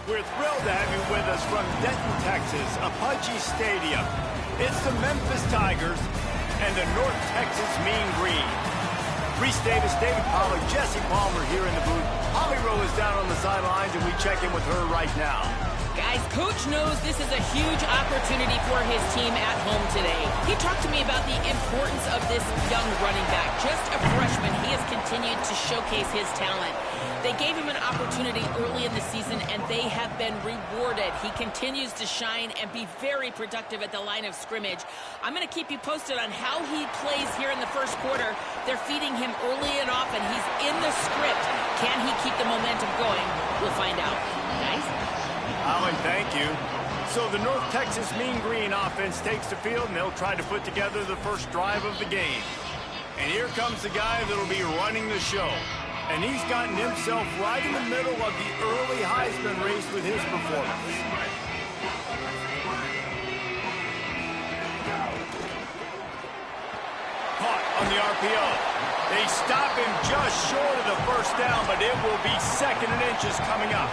We're thrilled to have you with us from Denton, Texas, Apache Stadium. It's the Memphis Tigers and the North Texas Mean Green. Reese Davis, David Pollard, Jesse Palmer here in the booth. Holly Rowe is down on the sidelines, and we check in with her right now. Guys, Coach knows this is a huge opportunity for his team at home today. He talked to me about the importance of this young running back. Just a freshman, he has continued to showcase his talent. They gave him an opportunity early in the season, and they have been rewarded. He continues to shine and be very productive at the line of scrimmage. I'm going to keep you posted on how he plays here in the first quarter. They're feeding him early and often. He's in the script. Can he keep the momentum going? We'll find out. Guys? Alan, thank you. So the North Texas Mean Green offense takes the field, and they'll try to put together the first drive of the game. And here comes the guy that'll be running the show. And he's gotten himself right in the middle of the early Heisman race with his performance. Caught on the RPO. They stop him just short of the first down, but it will be 2nd and inches coming up.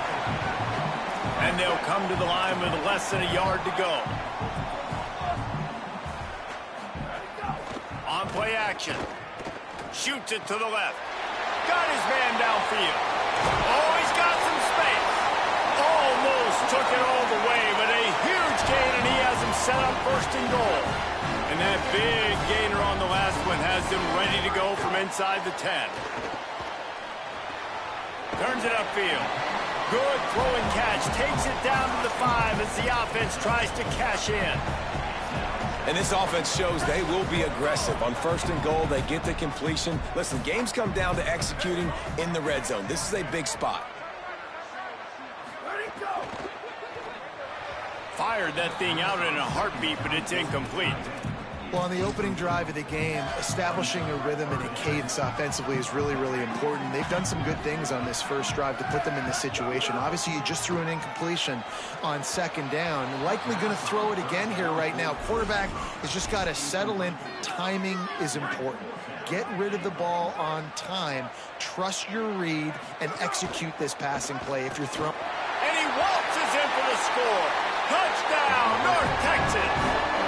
And they'll come to the line with less than a yard to go. On play action. Shoots it to the left. Got his man downfield. Oh, he's got some space. Almost took it all the way, but a huge gain, and he has him set up 1st and goal. And that big gainer on the last one has him ready to go from inside the 10. Turns it upfield. Good throw and catch. Takes it down to the 5 as the offense tries to cash in. And this offense shows they will be aggressive. On 1st and goal, they get the completion. Listen, games come down to executing in the red zone. This is a big spot. Fired that thing out in a heartbeat, but it's incomplete. Well, on the opening drive of the game, establishing a rhythm and a cadence offensively is really, really important. They've done some good things on this first drive to put them in this situation. Obviously, you just threw an incompletion on 2nd down. Likely going to throw it again here right now. Quarterback has just got to settle in. Timing is important. Get rid of the ball on time. Trust your read and execute this passing play if you're throwing. And he waltzes in for the score. Touchdown, North Texas.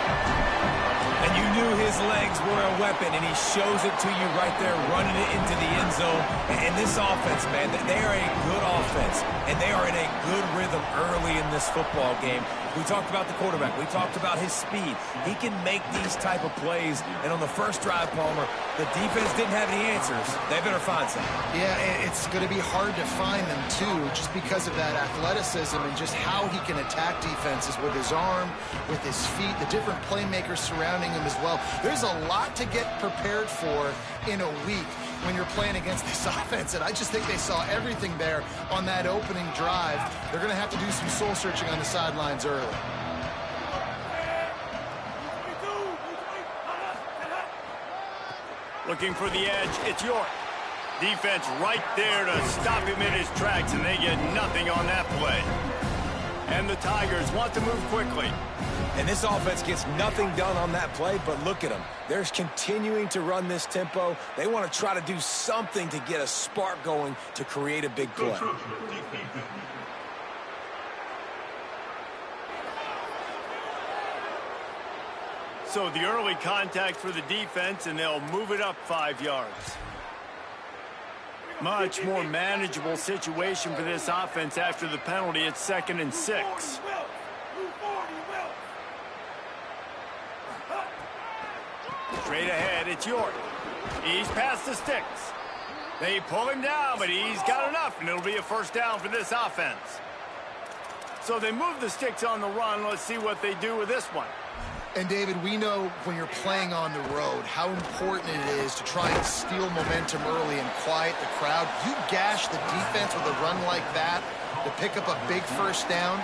And you knew his legs were a weapon, and he shows it to you right there, running it into the end zone. And this offense, man, they are a good offense, and they are in a good rhythm early in this football game. We talked about the quarterback. We talked about his speed. He can make these type of plays. And on the first drive, Palmer, the defense didn't have any answers. They better find something. Yeah, it's going to be hard to find them, too, just because of that athleticism and just how he can attack defenses with his arm, with his feet, the different playmakers surrounding him as well. There's a lot to get prepared for in a week when you're playing against this offense, and I just think they saw everything there on that opening drive. They're going to have to do some soul-searching on the sidelines early. Looking for the edge, it's York. Defense right there to stop him in his tracks, and they get nothing on that play. And the Tigers want to move quickly. And this offense gets nothing done on that play, but look at them. They're continuing to run this tempo. They want to try to do something to get a spark going to create a big play. So the early contact for the defense, and they'll move it up 5 yards. Much more manageable situation for this offense after the penalty at 2nd and 6. Straight ahead, it's York. He's past the sticks. They pull him down, but he's got enough, and it'll be a 1st down for this offense. So they move the sticks on the run. Let's see what they do with this one. And, David, we know when you're playing on the road how important it is to try and steal momentum early and quiet the crowd. You gash the defense with a run like that to pick up a big 1st down,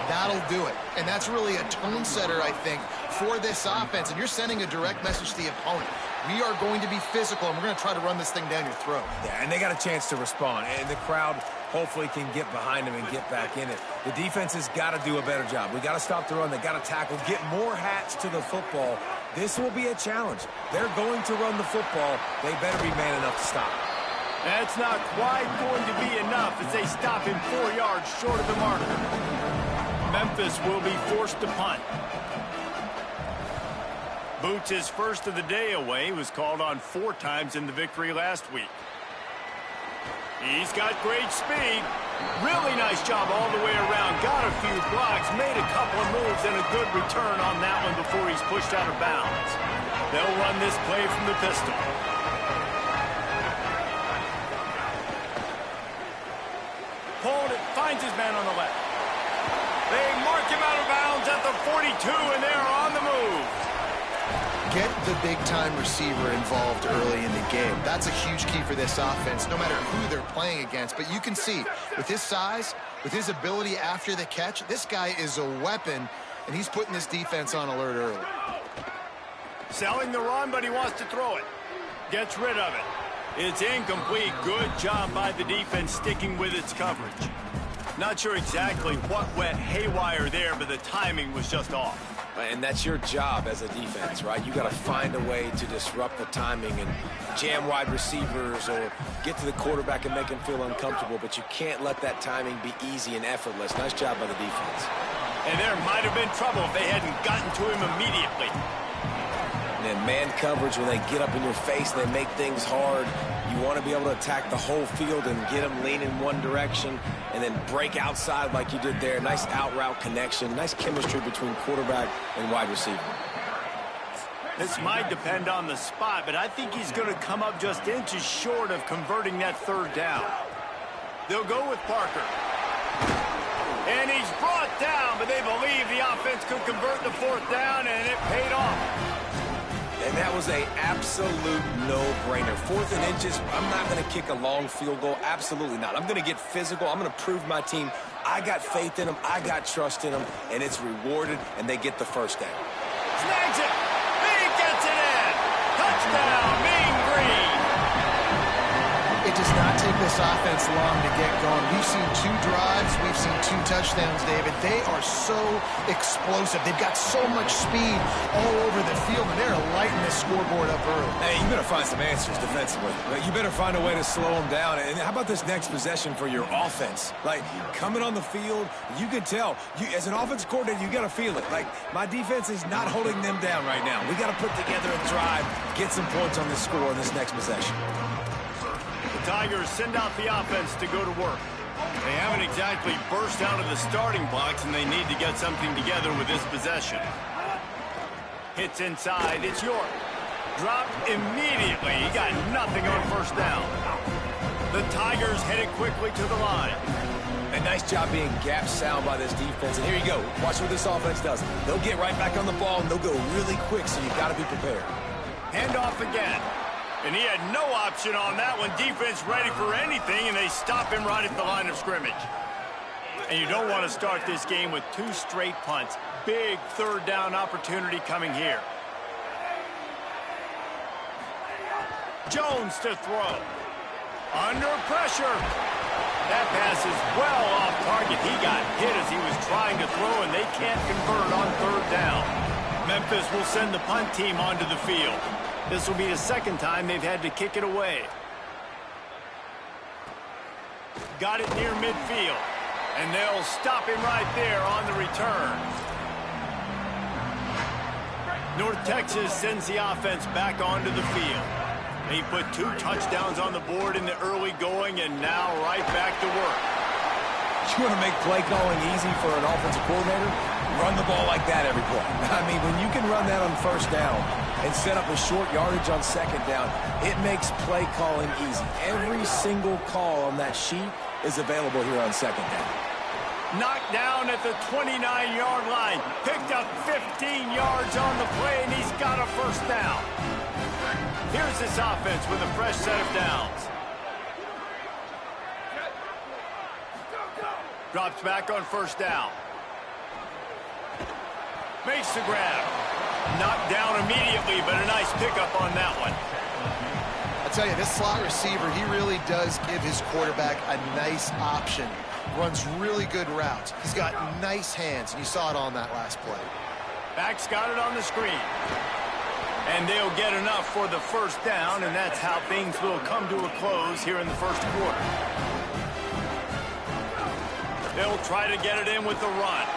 that'll do it. And that's really a tone setter, I think, for this offense. And you're sending a direct message to the opponent. We are going to be physical, and we're going to try to run this thing down your throat. Yeah, and they got a chance to respond. And the crowd hopefully can get behind them and get back in it. The defense has got to do a better job. We got to stop the run. They got to tackle, get more hats to the football. This will be a challenge. They're going to run the football. They better be man enough to stop. That's not quite going to be enough as they stop him 4 yards short of the marker. Memphis will be forced to punt. Boots' first of the day away was called on 4 times in the victory last week. He's got great speed. Really nice job all the way around. Got a few blocks, made a couple of moves, and a good return on that one before he's pushed out of bounds. They'll run this play from the pistol. Hold it, finds his man on the left. They mark him out of bounds at the 42, and they're on the move. Get the big-time receiver involved early in the game. That's a huge key for this offense, no matter who they're playing against. But you can see, with his size, with his ability after the catch, this guy is a weapon, and he's putting this defense on alert early. Selling the run, but he wants to throw it. Gets rid of it. It's incomplete. Good job by the defense sticking with its coverage. Not sure exactly what went haywire there, but the timing was just off. And that's your job as a defense, right? You got to find a way to disrupt the timing and jam wide receivers or get to the quarterback and make him feel uncomfortable, but you can't let that timing be easy and effortless. Nice job by the defense. And there might have been trouble if they hadn't gotten to him immediately. And then man coverage, when they get up in your face, they make things hard. You want to be able to attack the whole field and get them lean in one direction and then break outside like you did there. Nice out route connection, nice chemistry between quarterback and wide receiver. This might depend on the spot, but I think he's going to come up just inches short of converting that 3rd down. They'll go with Parker. And he's brought down, but they believe the offense could convert the 4th down, and it paid off. And that was an absolute no-brainer. 4th and inches, I'm not going to kick a long field goal. Absolutely not. I'm going to get physical. I'm going to prove my team I got faith in them, I got trust in them, and it's rewarded, and they get the 1st down. Snags it. He gets it in. Touchdown, Mean Green. It does not take this offense long to get going. We've seen 2 drives. We've seen 2 touchdowns, David. They are so explosive. They've got so much speed all over the field, and they're lighting this scoreboard up early. Hey, you better find some answers defensively. You better find a way to slow them down. And how about this next possession for your offense? Like, coming on the field, you can tell. As an offensive coordinator, you got to feel it. Like, my defense is not holding them down right now. We got to put together a drive, get some points on this score in this next possession. The Tigers send out the offense to go to work. They haven't exactly burst out of the starting blocks, and they need to get something together with this possession. Hits inside. It's York. Dropped immediately. He got nothing on 1st down. The Tigers headed quickly to the line. A nice job being gap sound by this defense. And here you go. Watch what this offense does. They'll get right back on the ball, and they'll go really quick, so you got to be prepared. Hand off again. And he had no option on that one. Defense ready for anything, and they stop him right at the line of scrimmage. And you don't want to start this game with 2 straight punts. Big 3rd down opportunity coming here. Jones to throw. Under pressure. That pass is well off target. He got hit as he was trying to throw, and they can't convert on 3rd down. Memphis will send the punt team onto the field. This will be the 2nd time they've had to kick it away. Got it near midfield. And they'll stop him right there on the return. North Texas sends the offense back onto the field. They put 2 touchdowns on the board in the early going, and now right back to work. You want to make play calling easy for an offensive coordinator? Run the ball like that every play. I mean, when you can run that on 1st down and set up a short yardage on 2nd down, it makes play calling easy. Every single call on that sheet is available here on 2nd down. Knocked down at the 29-yard line. Picked up 15 yards on the play, and he's got a 1st down. Here's this offense with a fresh set of downs. Drops back on 1st down. Makes the grab. Knocked down immediately, but a nice pickup on that one. I tell you, this slot receiver, he really does give his quarterback a nice option. Runs really good routes. He's got nice hands, and you saw it on that last play. Back's got it on the screen. And they'll get enough for the first down, and that's how things will come to a close here in the first quarter. They'll try to get it in with the run.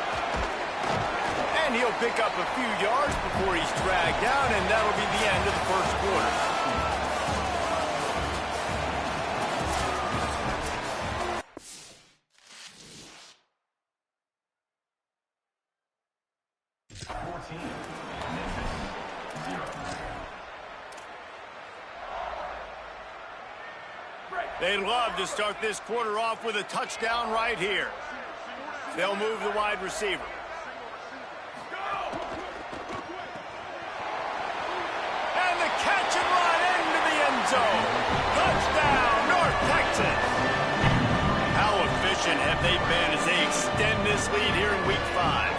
And he'll pick up a few yards before he's dragged down, and that'll be the end of the first quarter. They'd love to start this quarter off with a touchdown right here. They'll move the wide receiver. And the catch and run into the end zone. Touchdown, North Texas. How efficient have they been as they extend this lead here in Week 5?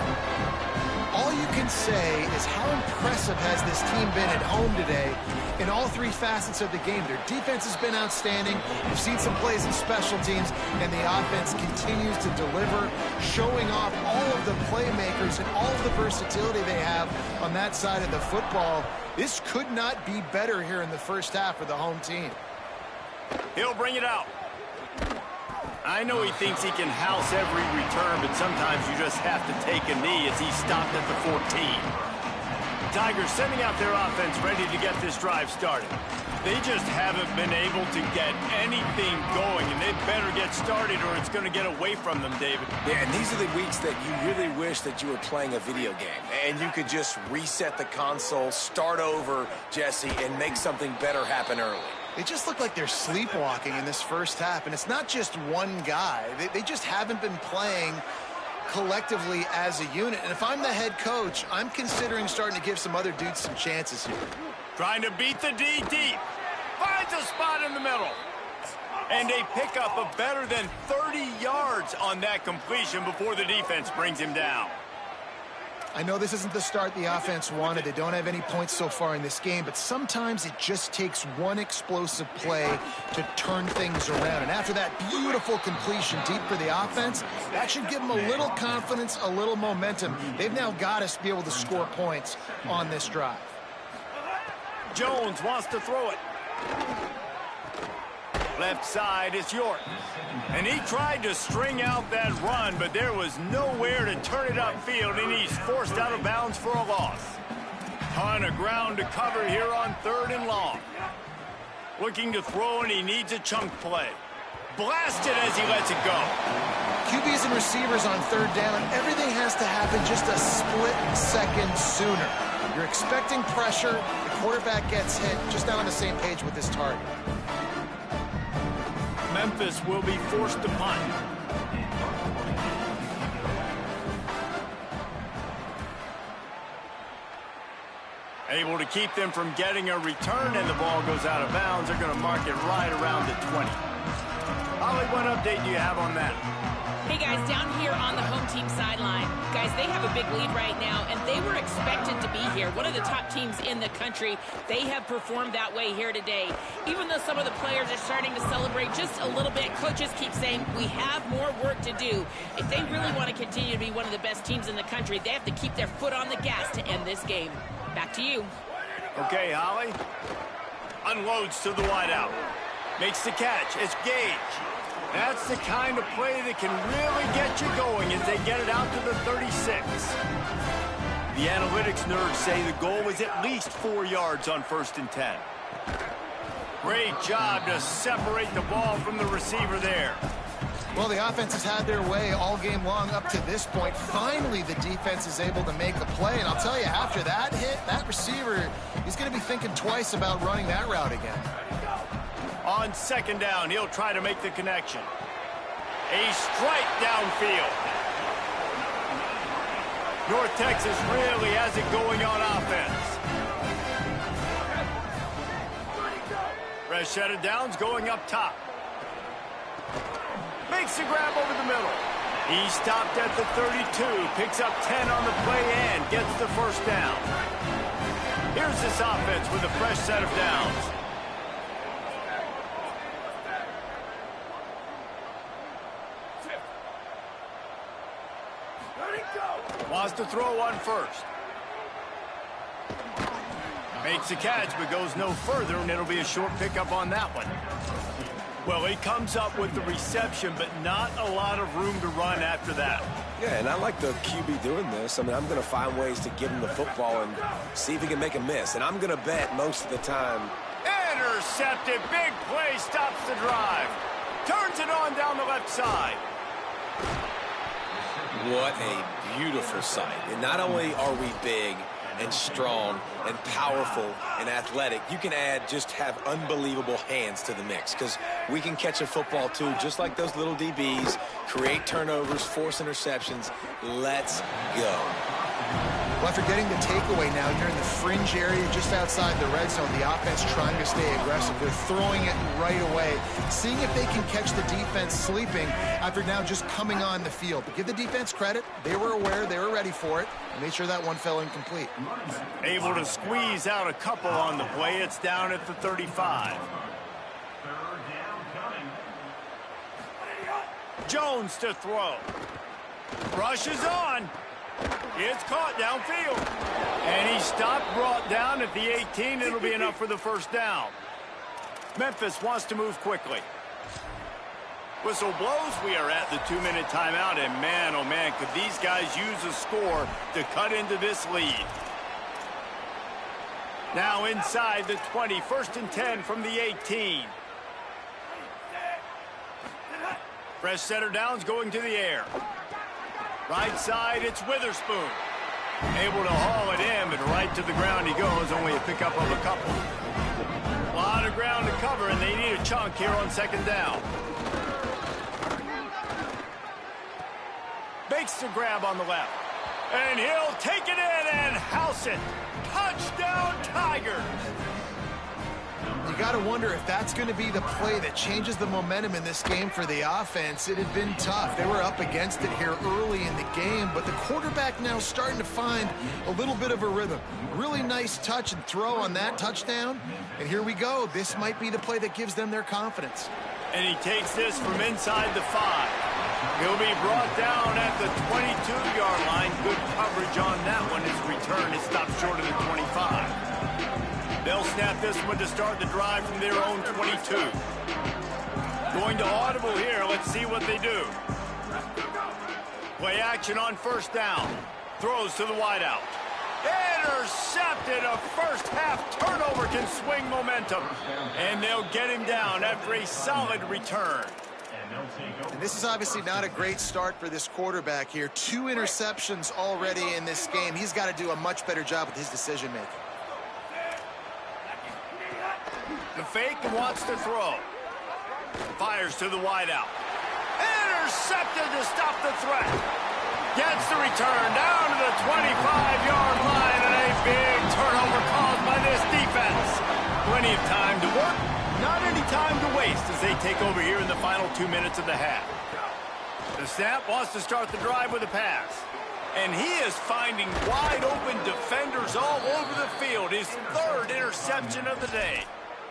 All you can say is how impressive has this team been at home today in all three facets of the game. Their defense has been outstanding. We've seen some plays in special teams, and the offense continues to deliver, showing off all of the playmakers and all of the versatility they have on that side of the football. This could not be better here in the first half for the home team. He'll bring it out. I know he thinks he can house every return, but sometimes you just have to take a knee as he stopped at the 14. Tigers sending out their offense ready to get this drive started. They just haven't been able to get anything going, and they better get started or it's going to get away from them, David. Yeah, and these are the weeks that you really wish that you were playing a video game and you could just reset the console, start over, Jesse, and make something better happen early. They just look like they're sleepwalking in this first half, and it's not just one guy. They just haven't been playing collectively as a unit. And if I'm the head coach, I'm considering starting to give some other dudes some chances here. Trying to beat the D deep. Finds a spot in the middle. And they pick up a better than 30 yards on that completion before the defense brings him down. I know this isn't the start the offense wanted. They don't have any points so far in this game, but sometimes it just takes one explosive play to turn things around. And after that beautiful completion deep for the offense, that should give them a little confidence, a little momentum. They've now got to be able to score points on this drive. Jones wants to throw it. Left side is York. And he tried to string out that run, but there was nowhere to turn it upfield, and he's forced out of bounds for a loss. Ton of ground to cover here on 3rd and long. Looking to throw, and he needs a chunk play. Blasted as he lets it go. QBs and receivers on 3rd down, everything has to happen just a split second sooner. You're expecting pressure, the quarterback gets hit, just not on the same page with this target. Memphis will be forced to punt. Able to keep them from getting a return, and the ball goes out of bounds. They're going to mark it right around the 20. Holly, what update do you have on that? Hey, guys, down here on the home team sideline, guys, they have a big lead right now, and they were expected to be here. One of the top teams in the country. They have performed that way here today. Even though some of the players are starting to celebrate just a little bit, coaches keep saying we have more work to do. If they really want to continue to be one of the best teams in the country, they have to keep their foot on the gas to end this game. Back to you. Okay, Holly. Unloads to the wideout. Makes the catch. It's Gage. That's the kind of play that can really get you going as they get it out to the 36. The analytics nerds say the goal is at least 4 yards on 1st and 10. Great job to separate the ball from the receiver there. Well, the offense has had their way all game long up to this point. Finally, the defense is able to make a play. And I'll tell you, after that hit, that receiver, he's going to be thinking twice about running that route again. On 2nd down, he'll try to make the connection. A strike downfield. North Texas really has it going on offense. Fresh set of downs going up top. Makes the grab over the middle. He stopped at the 32, picks up 10 on the play and gets the first down. Here's this offense with a fresh set of downs. Wants to throw on 1st. Makes the catch, but goes no further, and it'll be a short pickup on that one. Well, he comes up with the reception, but not a lot of room to run after that. Yeah, and I like the QB doing this. I mean, I'm going to find ways to give him the football and see if he can make a miss. And I'm going to bet most of the time. Intercepted. Big play. Stops the drive. Turns it on down the left side. What a beautiful sight. And not only are we big and strong and powerful and athletic, you can just have unbelievable hands to the mix, because we can catch a football too, just like those little DBs, create turnovers, force interceptions. Let's go. Well, after getting the takeaway now, you're in the fringe area just outside the red zone. The offense trying to stay aggressive. They're throwing it right away, seeing if they can catch the defense sleeping after now just coming on the field. But give the defense credit. They were aware. They were ready for it. Made sure that one fell incomplete. Able to squeeze out a couple on the play. It's down at the 35. Jones to throw. Rushes on. It's caught downfield. And he stopped, brought down at the 18. It'll be enough for the first down. Memphis wants to move quickly. Whistle blows. We are at the 2-minute timeout. And man, oh man, could these guys use a score to cut into this lead. Now inside the 20. 1st and 10 from the 18. Fresh setter downs going to the air. Right side, it's Witherspoon. Able to haul it in, but right to the ground he goes. Only a pickup of a couple. A lot of ground to cover, and they need a chunk here on 2nd down. Makes the grab on the left. And he'll take it in and house it. Touchdown, Tigers. You got to wonder if that's going to be the play that changes the momentum in this game for the offense. It had been tough. They were up against it here early in the game, but the quarterback now starting to find a little bit of a rhythm. Really nice touch and throw on that touchdown. And here we go. This might be the play that gives them their confidence. And he takes this from inside the 5. He'll be brought down at the 22-yard line. Good coverage on that one. His return is stopped short of the 25. They'll snap this one to start the drive from their own 22. Going to audible here. Let's see what they do. Play action on 1st down. Throws to the wideout. Intercepted. A first-half turnover can swing momentum. And they'll get him down after a solid return. And this is obviously not a great start for this quarterback here. 2 interceptions already in this game. He's got to do a much better job with his decision-making. The fake wants to throw. Fires to the wideout. Intercepted to stop the threat. Gets the return down to the 25-yard line, and a big turnover caused by this defense. Plenty of time to work, not any time to waste as they take over here in the final 2 minutes of the half. The snap wants to start the drive with a pass. And he is finding wide-open defenders all over the field. His 3rd interception of the day.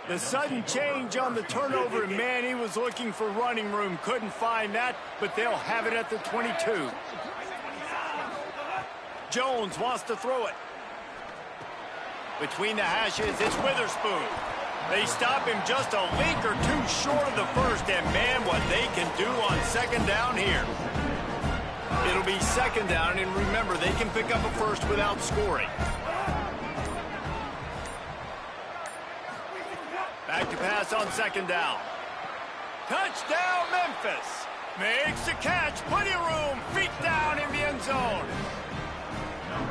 The sudden change on the turnover, man, he was looking for running room. Couldn't find that, but they'll have it at the 22. Jones wants to throw it. Between the hashes, it's Witherspoon. They stop him just a link or two short of the first, and man, what they can do on 2nd down here. It'll be 2nd down, and remember, they can pick up a first without scoring. Back to pass on 2nd down. Touchdown, Memphis. Makes the catch. Plenty of room. Feet down in the end zone.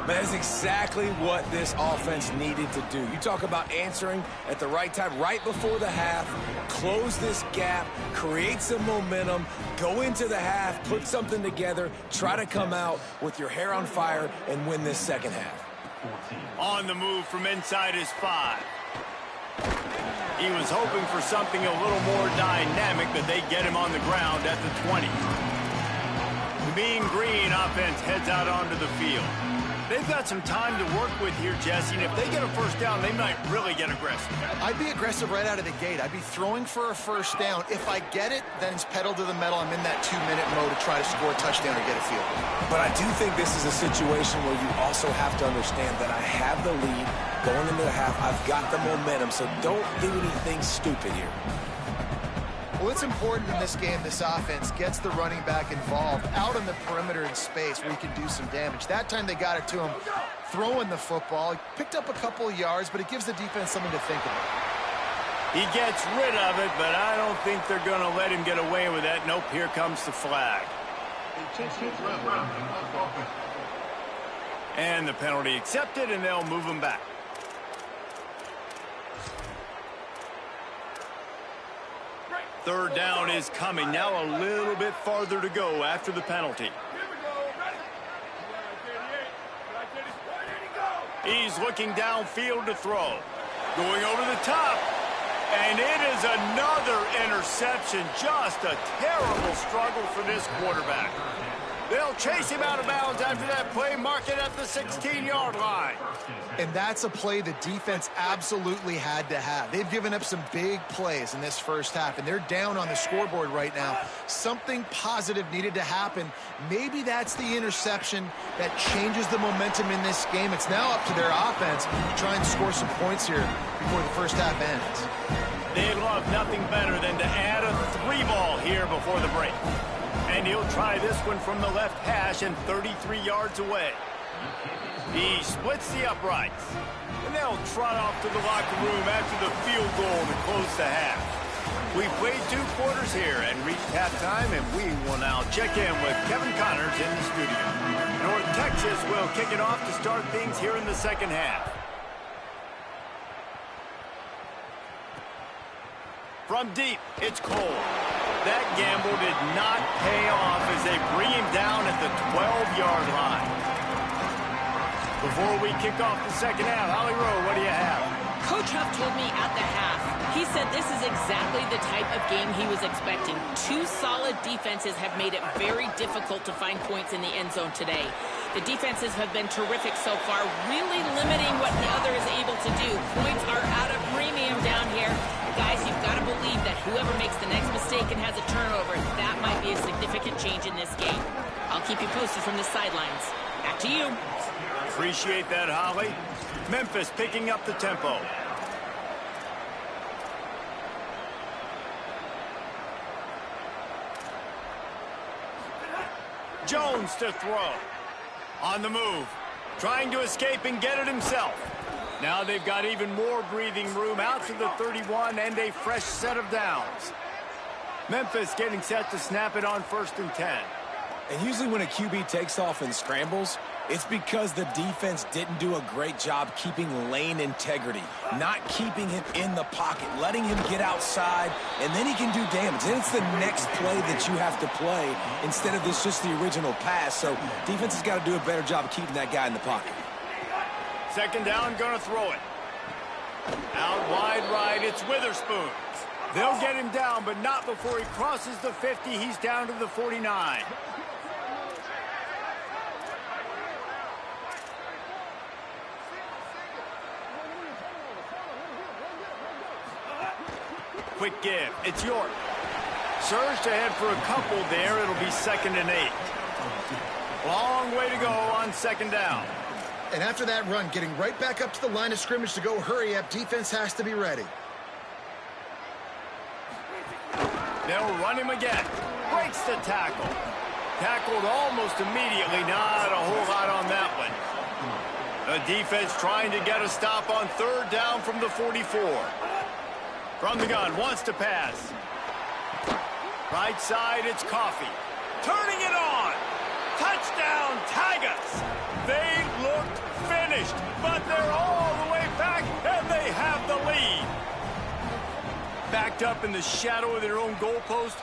That is exactly what this offense needed to do. You talk about answering at the right time, right before the half, close this gap, create some momentum, go into the half, put something together, try to come out with your hair on fire and win this 2nd half. On the move from inside his 5. He was hoping for something a little more dynamic, but they get him on the ground at the 20. The Mean Green offense heads out onto the field. They've got some time to work with here, Jesse, and if they get a first down, they might really get aggressive. I'd be aggressive right out of the gate. I'd be throwing for a first down. If I get it, then it's pedal to the metal. I'm in that 2-minute mode to try to score a touchdown or get a field goal. But I do think this is a situation where you also have to understand that I have the lead going into the half. I've got the momentum, so don't do anything stupid here. Well, it's important in this game, this offense gets the running back involved out on the perimeter in space where he can do some damage. That time they got it to him throwing the football. He picked up a couple of yards, but it gives the defense something to think about. He gets rid of it, but I don't think they're going to let him get away with that. Nope, here comes the flag. And the penalty accepted, and they'll move him back. Third down is coming. Now a little bit farther to go after the penalty. He's looking downfield to throw. Going over the top. And it is another interception. Just a terrible struggle for this quarterback. They'll chase him out of bounds after that play, mark it at the 16-yard line. And that's a play the defense absolutely had to have. They've given up some big plays in this first half, and they're down on the scoreboard right now. Something positive needed to happen. Maybe that's the interception that changes the momentum in this game. It's now up to their offense to try and score some points here before the first half ends. They'd love nothing better than to add a 3-ball here before the break. And he'll try this one from the left hash and 33 yards away. He splits the uprights. And they'll trot off to the locker room after the field goal to close the half. We've played 2 quarters here and reached halftime, and we will now check in with Kevin Connors in the studio. North Texas will kick it off to start things here in the second half. From deep, it's Cole. That gamble did not pay off as they bring him down at the 12-yard line. Before we kick off the second half, Holly Rowe, what do you have? Coach Huff told me at the half, he said this is exactly the type of game he was expecting. 2 solid defenses have made it very difficult to find points in the end zone today. The defenses have been terrific so far, really limiting what the other is able to do. Points are at a premium down here. Guys, you've got to believe that whoever makes the next mistake and has a turnover, that might be a significant change in this game. I'll keep you posted from the sidelines. Back to you. Appreciate that, Holly. Memphis picking up the tempo. Jones to throw. On the move. Trying to escape and get it himself. Now they've got even more breathing room out to the 31 and a fresh set of downs. Memphis getting set to snap it on 1st and 10. And usually when a QB takes off and scrambles, it's because the defense didn't do a great job keeping lane integrity, not keeping him in the pocket, letting him get outside, and then he can do damage. Then it's the next play that you have to play instead of this just the original pass. So defense has got to do a better job of keeping that guy in the pocket. Second down, gonna throw it. Out wide right, it's Witherspoon. They'll get him down, but not before he crosses the 50. He's down to the 49. Quick give. It's York. Surged ahead for a couple there. It'll be 2nd and 8. Long way to go on 2nd down. And after that run, getting right back up to the line of scrimmage to go hurry up, defense has to be ready. They'll run him again. Breaks the tackle. Tackled almost immediately. Not a whole lot on that one. The defense trying to get a stop on 3rd down from the 44. From the gun, wants to pass. Right side, it's Coffee. Turning it on. Touchdown, Tigers. They looked finished, but they're all the way back, and they have the lead. Backed up in the shadow of their own goalpost,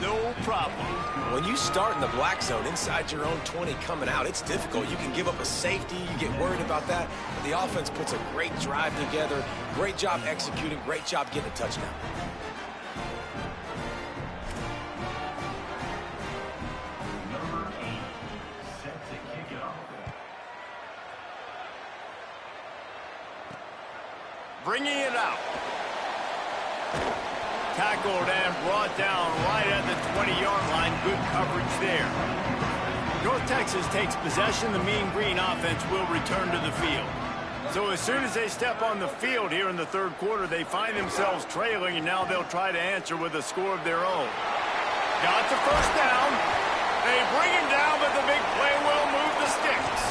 no problem. When you start in the black zone inside your own 20 coming out, it's difficult. You can give up a safety. You get worried about that. But the offense puts a great drive together. Great job executing. Great job getting a touchdown. bringing it out. Tackled and brought down right at the 20-yard line. Good coverage there. North Texas takes possession. The Mean Green offense will return to the field. So as soon as they step on the field here in the third quarter, they find themselves trailing, and now they'll try to answer with a score of their own. Got the first down. They bring him down, but the big play will move the sticks.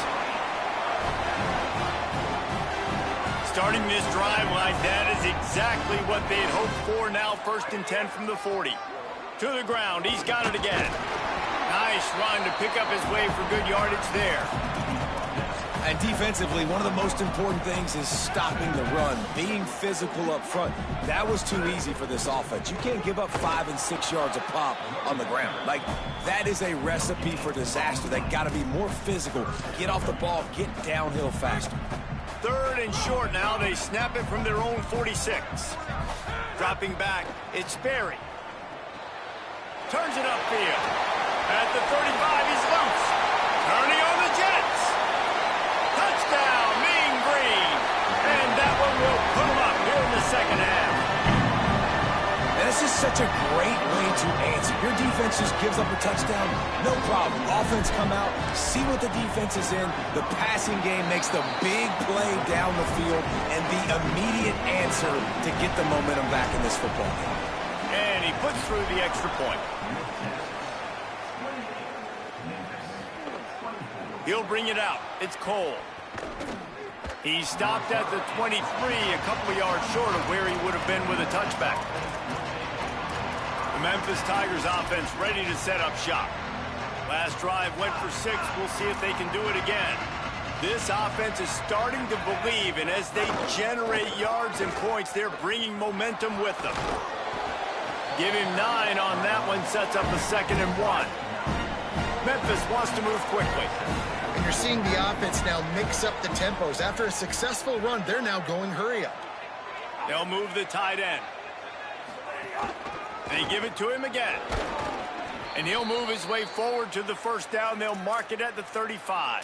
Starting this drive like that is exactly what they'd hoped for. Now 1st and 10 from the 40. To the ground. He's got it again. Nice run to pick up his way for good yardage there. And defensively, one of the most important things is stopping the run, being physical up front. That was too easy for this offense. You can't give up 5 and 6 yards a pop on the ground. Like, that is a recipe for disaster. They got to be more physical, get off the ball, get downhill faster. 3rd and short now. They snap it from their own 46. Dropping back, it's Berry. Turns it upfield. At the 35, he's loose. Turning on the Jets. Touchdown, Mean Green. And that one will put them up here in the second half. And this is such a great way to answer. Your defense just gives up a touchdown, no problem. Offense come out, see what the defense is in. The passing game makes the big play down the field and the immediate answer to get the momentum back in this football game. And he puts through the extra point. He'll bring it out. It's Cole. He stopped at the 23, a couple of yards short of where he would have been with a touchback. The Memphis Tigers offense ready to set up shop. Last drive went for 6. We'll see if they can do it again. This offense is starting to believe, and as they generate yards and points, they're bringing momentum with them. Give him 9 on that one, sets up a 2nd and 1. Memphis wants to move quickly. And you're seeing the offense now mix up the tempos. After a successful run, they're now going hurry up. They'll move the tight end. They give it to him again. And he'll move his way forward to the first down. They'll mark it at the 35.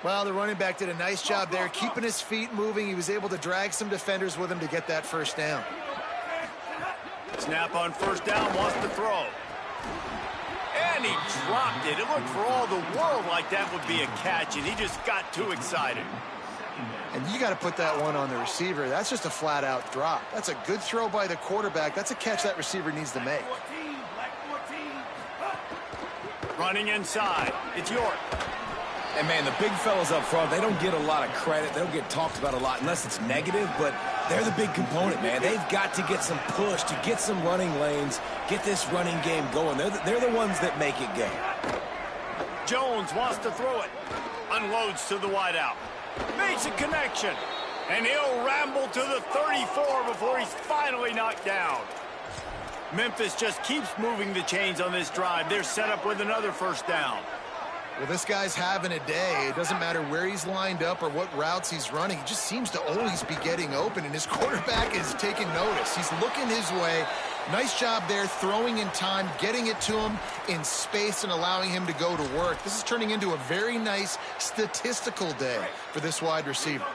Well, the running back did a nice job there, keeping his feet moving. He was able to drag some defenders with him to get that first down. Snap on first down, wants to throw. And he dropped it. It looked for all the world like that would be a catch, and he just got too excited. And you got to put that one on the receiver. That's just a flat-out drop. That's a good throw by the quarterback. That's a catch that receiver needs to make. Running inside. It's York. And, man, the big fellas up front, they don't get a lot of credit. They don't get talked about a lot unless it's negative, but they're the big component, man. They've got to get some push, to get some running lanes, get this running game going. They're the ones that make it go. Jones wants to throw it. Unloads to the wideout. Makes a connection. And he'll ramble to the 34 before he's finally knocked down. Memphis just keeps moving the chains on this drive. They're set up with another first down. Well, this guy's having a day. It doesn't matter where he's lined up or what routes he's running. He just seems to always be getting open, and his quarterback is taking notice. He's looking his way. Nice job there, throwing in time, getting it to him in space and allowing him to go to work. This is turning into a very nice statistical day for this wide receiver.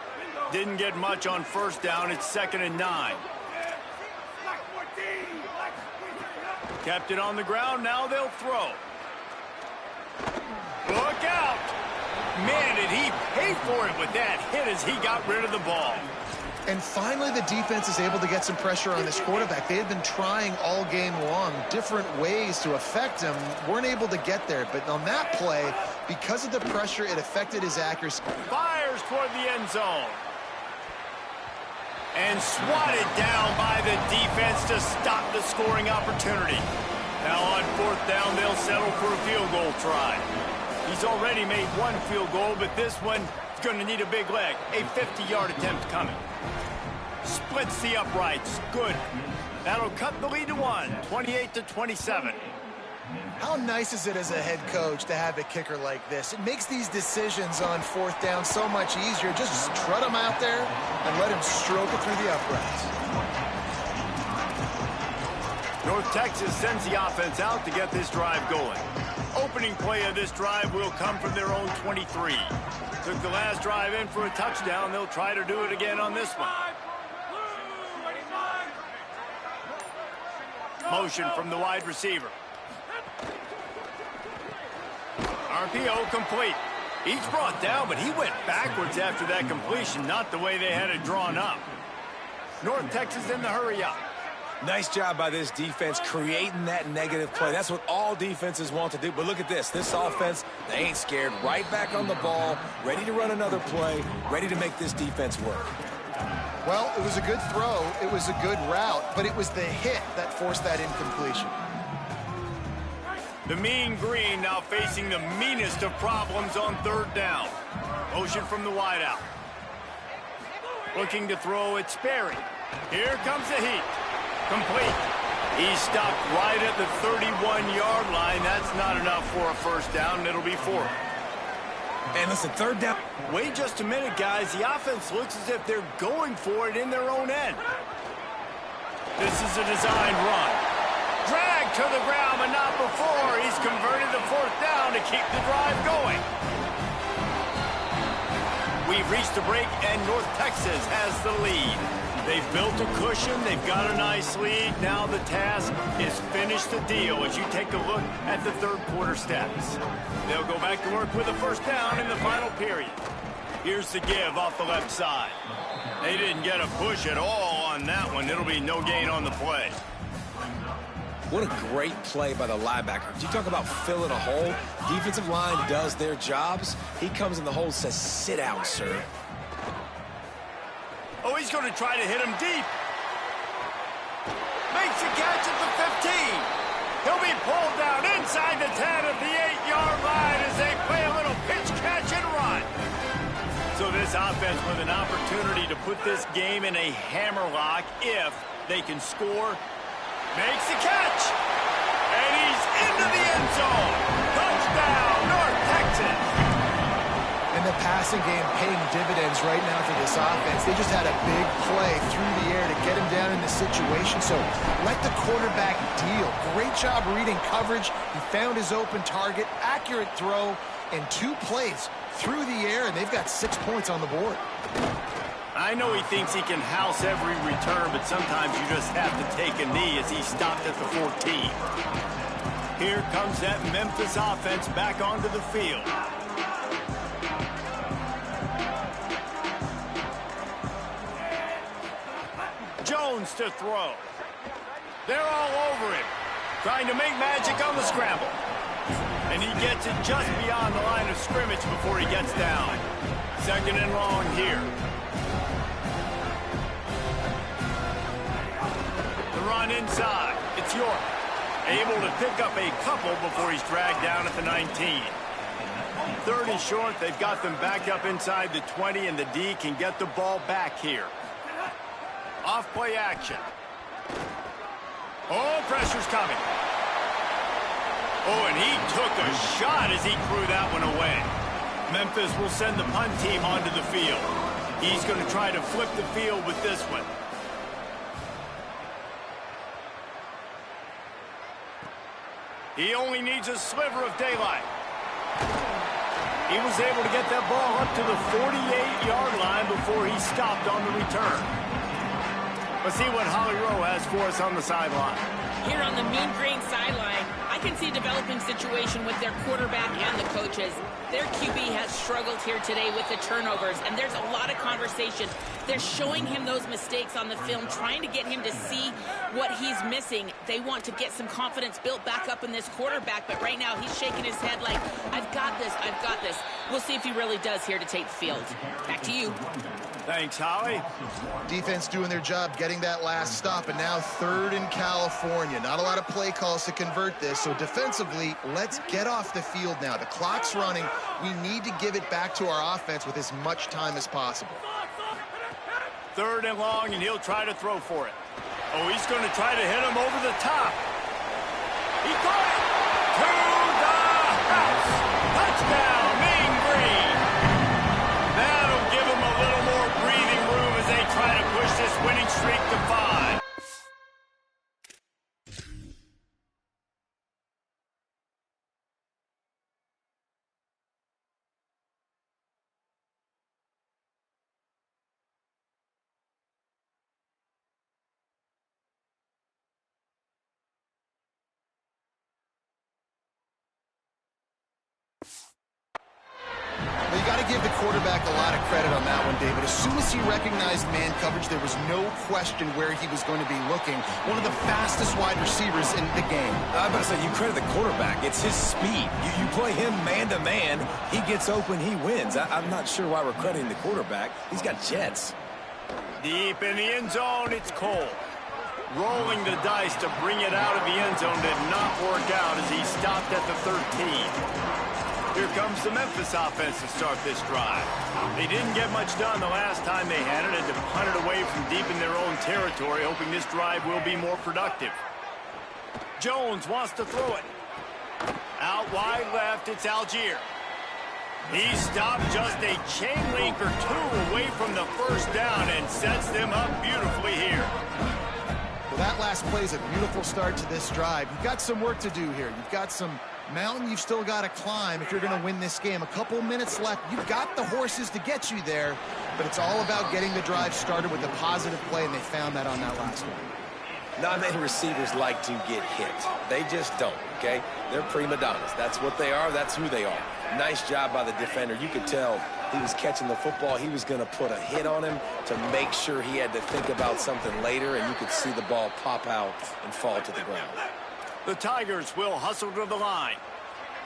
Didn't get much on first down. It's 2nd and 9. Kept it on the ground. Now they'll throw. Look out! Man, did he pay for it with that hit as he got rid of the ball. And finally, the defense is able to get some pressure on this quarterback. They had been trying all game long different ways to affect him. Weren't able to get there. But on that play, because of the pressure, it affected his accuracy. Fires toward the end zone. And swatted down by the defense to stop the scoring opportunity. Now on fourth down, they'll settle for a field goal try. He's already made one field goal, but this one is going to need a big leg. A 50-yard attempt coming. Splits the uprights. Good. That'll cut the lead to 1, 28-27. How nice is it as a head coach to have a kicker like this? It makes these decisions on fourth down so much easier. Just strut him out there and let him stroke it through the uprights. North Texas sends the offense out to get this drive going. Opening play of this drive will come from their own 23. Took the last drive in for a touchdown. They'll try to do it again on this one. Motion from the wide receiver. RPO complete. He's brought down, but he went backwards after that completion, not the way they had it drawn up. North Texas in the hurry up. Nice job by this defense creating that negative play. That's what all defenses want to do. But look at this. This offense, they ain't scared. Right back on the ball, ready to run another play, ready to make this defense work. Well, it was a good throw. It was a good route, but it was the hit that forced that incompletion. The Mean Green now facing the meanest of problems on third down. Motion from the wideout. Looking to throw it, Sperry. Here comes the heat. Complete. He's stopped right at the 31-yard line. That's not enough for a first down. It'll be 4. And listen, third down. Wait just a minute, guys. The offense looks as if they're going for it in their own end. This is a design run. Dragged to the ground, but not before. He's converted the 4th down to keep the drive going. We've reached the break, and North Texas has the lead. They've built a cushion. They've got a nice lead. Now the task is finish the deal as you take a look at the third quarter stats. They'll go back to work with a first down in the final period. Here's the give off the left side. They didn't get a push at all on that one. It'll be no gain on the play. What a great play by the linebacker. You talk about filling a hole. Defensive line does their jobs. He comes in the hole and says, sit down, sir. Oh, he's going to try to hit him deep. Makes a catch at the 15. He'll be pulled down inside the 10 at the 8-yard line as they play a little pitch, catch, and run. So this offense with an opportunity to put this game in a hammerlock if they can score. Makes the catch. And he's into the end zone. Touchdown, North Texas. And the passing game paying dividends right now for this offense. They just had a big play through the air to get him down in the situation. So let the quarterback deal. Great job reading coverage. He found his open target, accurate throw, and 2 plays through the air, and they've got 6 points on the board. I know he thinks he can house every return, but sometimes you just have to take a knee as he stopped at the 14. Here comes that Memphis offense back onto the field. Jones to throw. They're all over him, trying to make magic on the scramble. And he gets it just beyond the line of scrimmage before he gets down. 2nd and long here. The run inside. It's York. Able to pick up a couple before he's dragged down at the 19. 3rd and short. They've got them back up inside the 20, and the D can get the ball back here. Off-play action. Oh, pressure's coming. Oh, and he took a shot as he threw that one away. Memphis will send the punt team onto the field. He's going to try to flip the field with this one. He only needs a sliver of daylight. He was able to get that ball up to the 48-yard line before he stopped on the return. Let's see what Holly Rowe has for us on the sideline. Here on the Mean Green sideline, I can see a developing situation with their quarterback and the coaches. Their QB has struggled here today with the turnovers, and there's a lot of conversation. They're showing him those mistakes on the film, trying to get him to see what he's missing. They want to get some confidence built back up in this quarterback, but right now he's shaking his head like, I've got this, I've got this. We'll see if he really does here to take the field. Back to you. Thanks, Holly. Defense doing their job, getting that last stop, and now 3rd in California. Not a lot of play calls to convert this, so defensively, let's get off the field now. The clock's running. We need to give it back to our offense with as much time as possible. 3rd and long, and he'll try to throw for it. Oh, he's going to try to hit him over the top. He caught it. To the house. Touchdown, Mean Green. That'll give him a little more breathing room as they try to push this winning streak to 5. Well, you got to give the quarterback a lot of credit on that one, David. As soon as he recognized man coverage, there was no question where he was going to be looking. One of the fastest wide receivers in the game. I'm about to say, you credit the quarterback. It's his speed. You play him man-to-man, he gets open, he wins. I'm not sure why we're crediting the quarterback. He's got jets. Deep in the end zone, it's Cole. Rolling the dice to bring it out of the end zone did not work out as he stopped at the 13. Here comes the Memphis offense to start this drive. They didn't get much done the last time they had it, and to punt it away from deep in their own territory, hoping this drive will be more productive. Jones wants to throw it. Out wide left, it's Algier. He stopped just a chain link or two away from the first down and sets them up beautifully here. Well, that last play is a beautiful start to this drive. You've got some work to do here. You've got some mountain you've still got to climb if you're going to win this game. A couple minutes left. You've got the horses to get you there, but it's all about getting the drive started with a positive play, and they found that on that last one. Not many receivers like to get hit. They just don't, okay? They're prima donnas. That's what they are. That's who they are. Nice job by the defender. You could tell he was catching the football. He was going to put a hit on him to make sure he had to think about something later, and you could see the ball pop out and fall to the ground. The Tigers will hustle to the line.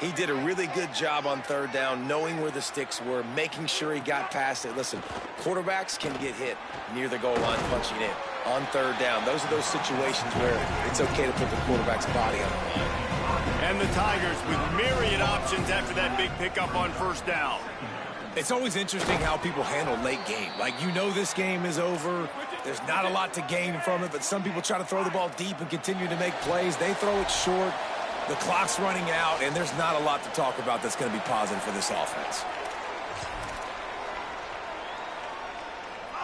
He did a really good job on third down, knowing where the sticks were, making sure he got past it. Listen, quarterbacks can get hit near the goal line punching in. On third down, those are those situations where it's okay to put the quarterback's body on the line. And the Tigers with myriad options after that big pickup on first down. It's always interesting how people handle late game. Like, you know this game is over. There's not a lot to gain from it, but some people try to throw the ball deep and continue to make plays. They throw it short. The clock's running out, and there's not a lot to talk about that's going to be positive for this offense.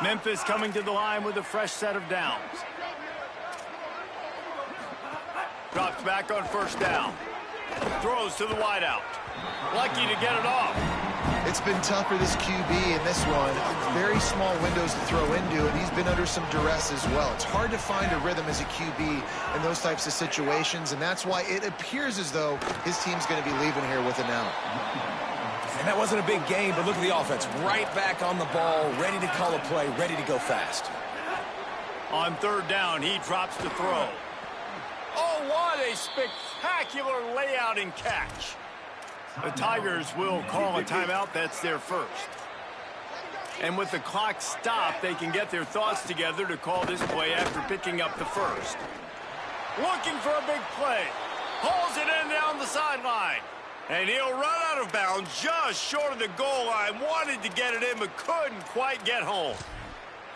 Memphis coming to the line with a fresh set of downs. Drops back on first down. Throws to the wideout. Lucky to get it off. It's been tough for this QB in this one. Very small windows to throw into, and he's been under some duress as well. It's hard to find a rhythm as a QB in those types of situations, and that's why it appears as though his team's going to be leaving here with an out. And that wasn't a big game, but look at the offense. Right back on the ball, ready to call a play, ready to go fast. On third down, he drops to throw. Oh, what a spectacular layout and catch. The Tigers will call a timeout. That's their first. And with the clock stopped, they can get their thoughts together to call this play after picking up the first. Looking for a big play. Hauls it in down the sideline. And he'll run out of bounds just short of the goal line. Wanted to get it in, but couldn't quite get home.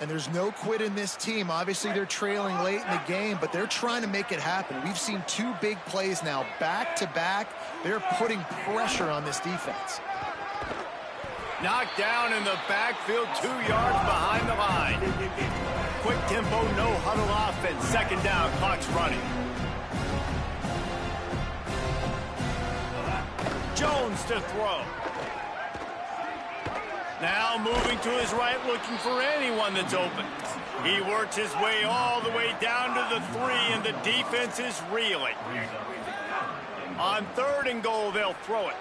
And there's no quit in this team. Obviously, they're trailing late in the game, but they're trying to make it happen. We've seen two big plays now, back-to-back. They're putting pressure on this defense. Knocked down in the backfield, 2 yards behind the line. Quick tempo, no huddle offense. Second down, clock's running. Jones to throw. Now moving to his right, looking for anyone that's open. He works his way all the way down to the 3, and the defense is reeling. On third and goal, they'll throw it.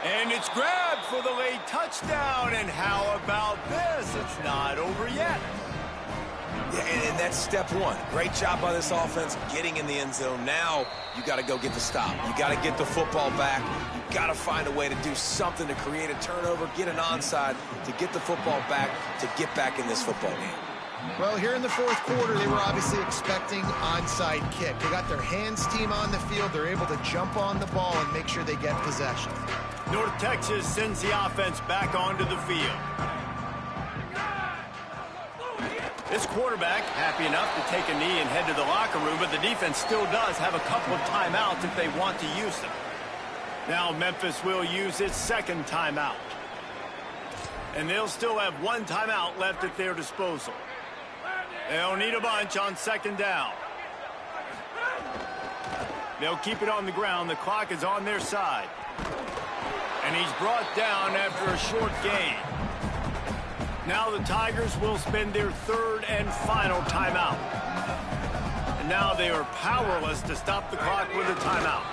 And it's grabbed for the late touchdown. And how about this? It's not over yet. Yeah, and that's step one. Great job by this offense getting in the end zone. Now you got to go get the stop. You got to get the football back. You got to find a way to do something to create a turnover, get an onside, to get the football back, to get back in this football game. Well, here in the fourth quarter, they were obviously expecting onside kick. They got their hands team on the field. They're able to jump on the ball and make sure they get possession. North Texas sends the offense back onto the field. This quarterback happy enough to take a knee and head to the locker room, but the defense still does have a couple of timeouts if they want to use them. Now Memphis will use its second timeout. And they'll still have one timeout left at their disposal. They'll need a bunch on second down. They'll keep it on the ground. The clock is on their side. And he's brought down after a short gain. Now the Tigers will spend their third and final timeout. And now they are powerless to stop the clock with a timeout.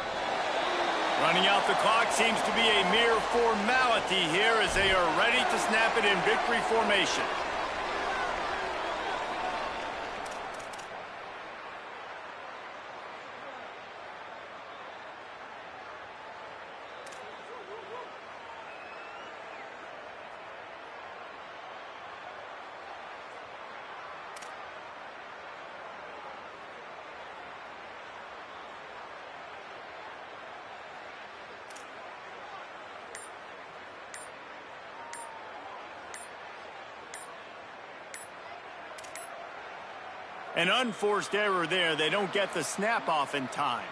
Running out the clock seems to be a mere formality here as they are ready to snap it in victory formation. An unforced error there. They don't get the snap off in time.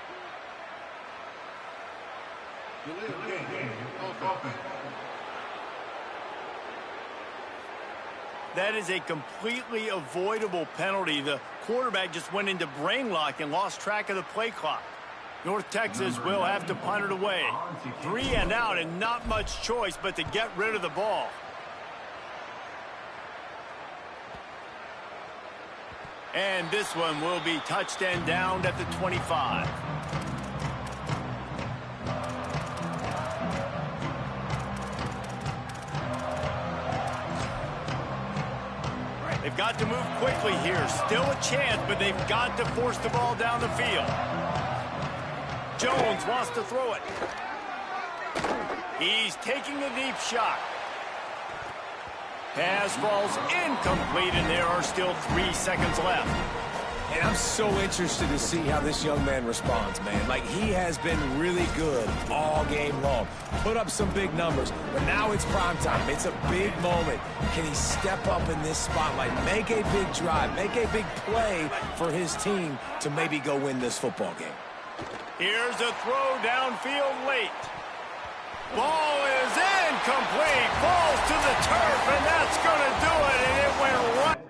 That is a completely avoidable penalty. The quarterback just went into brain lock and lost track of the play clock. North Texas will have to punt it away. 3 and out and not much choice but to get rid of the ball. And this one will be touched and downed at the 25. They've got to move quickly here. Still a chance, but they've got to force the ball down the field. Jones wants to throw it. He's taking a deep shot. Pass falls incomplete, and there are still 3 seconds left. And I'm so interested to see how this young man responds, man. Like, he has been really good all game long. Put up some big numbers, but now it's prime time. It's a big moment. Can he step up in this spotlight, make a big drive, make a big play for his team to maybe go win this football game? Here's a throw downfield late. Ball is incomplete. Falls to the turf, and that's going to do it, and it went right.